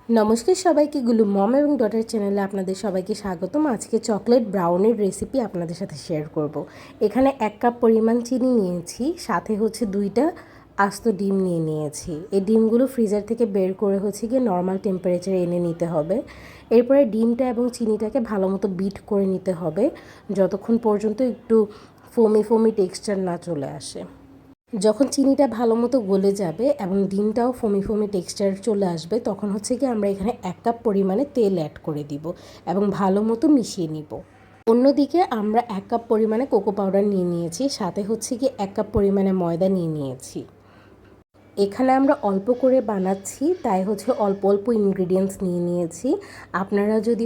নমস্কার সবাইকে, গুলু মম এবং ডটার চ্যানেলে আপনাদের সবাইকে স্বাগতম। আজকে চকলেট ব্রাউনির রেসিপি আপনাদের সাথে শেয়ার করব। এখানে 1 কাপ পরিমাণ চিনি নিয়েছি, সাথে হচ্ছে 2টা আস্ত ডিম নিয়েছি। এই ডিমগুলো ফ্রিজার থেকে বের করে গিয়ে নর্মাল টেম্পারেচারে এনে নিতে হবে। এরপরে ডিমটা এবং চিনিটাকে ভালো মতো বিট করে নিতে হবে যতক্ষণ পর্যন্ত একটু ফোমি ফোমি টেক্সচার না চলে আসে। যখন চিনিটা ভালো মতো গলে যাবে এবং ডিমটাও ফোমি ফোমি টেক্সচার চলে আসবে, তখন আমরা এখানে 1 কাপ পরিমাণে তেল অ্যাড করে দিব এবং ভালো মতো মিশিয়ে নিব। অন্যদিকে আমরা 1 কাপ পরিমাণে কোকো পাউডার নিয়েছি, সাথে 1 কাপ পরিমাণে ময়দা নিয়েছি। এখানে আমরা অল্প করে বানাচ্ছি, তাই অল্প অল্প ইনগ্রিডিয়েন্টস নিয়েছি। আপনারা যদি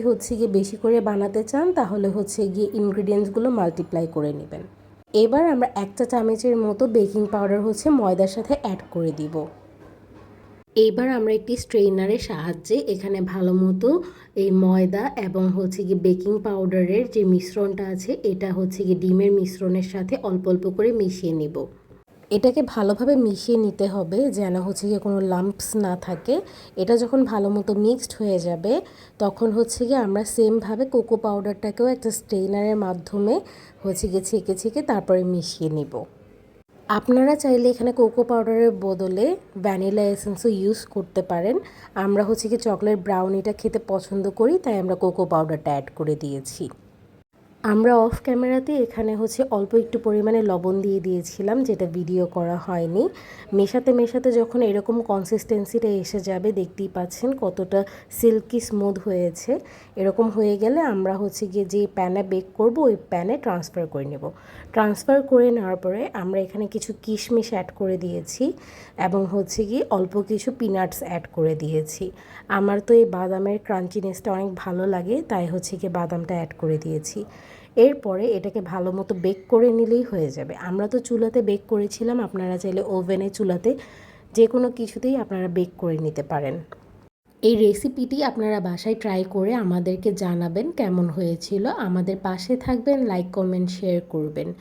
বেশি করে বানাতে চান তাহলে ইনগ্রিডিয়েন্টসগুলো মাল্টিপ্লাই করে নেবেন। এবার আমরা 1 চা চামচের মতো বেকিং পাউডার ময়দার সাথে অ্যাড করে দিব। এইবার আমরা একটি স্ট্রেইনারের সাহায্যে এখানে ভালো মতো এই ময়দা এবং বেকিং পাউডারের যে মিশ্রণটা আছে এটা ডিমের মিশ্রণের সাথে অল্প অল্প করে মিশিয়ে নিব। এটাকে ভালোভাবে মিশিয়ে নিতে হবে যেন কোনো লাম্পস না থাকে। এটা যখন ভালো মতো মিক্সড হয়ে যাবে তখন আমরা সেমভাবে কোকো পাউডারটাকেও একটা স্ট্রেইনারের মাধ্যমে ছেঁকে ছেঁকে তারপরে মিশিয়ে নিব। আপনারা চাইলে এখানে কোকো পাউডারের বদলে ভ্যানিলা এসেন্সও ইউজ করতে পারেন। আমরা চকলেট ব্রাউনিটা খেতে পছন্দ করি, তাই আমরা কোকো পাউডারটা অ্যাড করে দিয়েছি। আমরা অফ ক্যামেরাতে এখানে অল্প একটু পরিমাণে লবণ দিয়ে দিয়েছিলাম, যেটা ভিডিও করা হয়নি। মেশাতে মেশাতে যখন এরকম কনসিস্টেন্সিটা এসে যাবে, দেখতেই পাচ্ছেন কতটা সিল্কি স্মুথ হয়েছে। এরকম হয়ে গেলে আমরা যে প্যানে বেক করব ওই প্যানে ট্রান্সফার করে নেব। ট্রান্সফার করে নেওয়ার পরে আমরা এখানে কিছু কিশমিশ অ্যাড করে দিয়েছি এবং অল্প কিছু পিনাটস অ্যাড করে দিয়েছি। আমার তো এই বাদামের ক্রাঞ্চিনেসটা অনেক ভালো লাগে, তাই বাদামটা অ্যাড করে দিয়েছি। এরপরে এটাকে ভালো মতো বেক করে নিলেই হয়ে যাবে। আমরা তো চুলাতে বেক করেছিলাম, আপনারা চাইলে ওভেনে, চুলাতে যে কোনো কিছুতেই আপনারা বেক করে নিতে পারেন। এই রেসিপিটি আপনারা বাসায় ট্রাই করে আমাদেরকে জানাবেন কেমন হয়েছিল। আমাদের পাশে থাকবেন, লাইক কমেন্ট শেয়ার করবেন।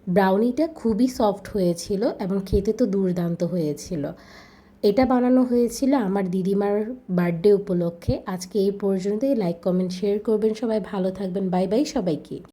ব্রাউনিটা খুবই সফট হয়েছিল এবং খেতে তো দুর্দান্ত হয়েছিল। এটা বানানো হয়েছিল আমার দিদিমার বার্থডে উপলক্ষে। আজকে এই পর্যন্তই। লাইক কমেন্ট শেয়ার করবেন, সবাই ভালো থাকবেন। বাই বাই সবাইকে।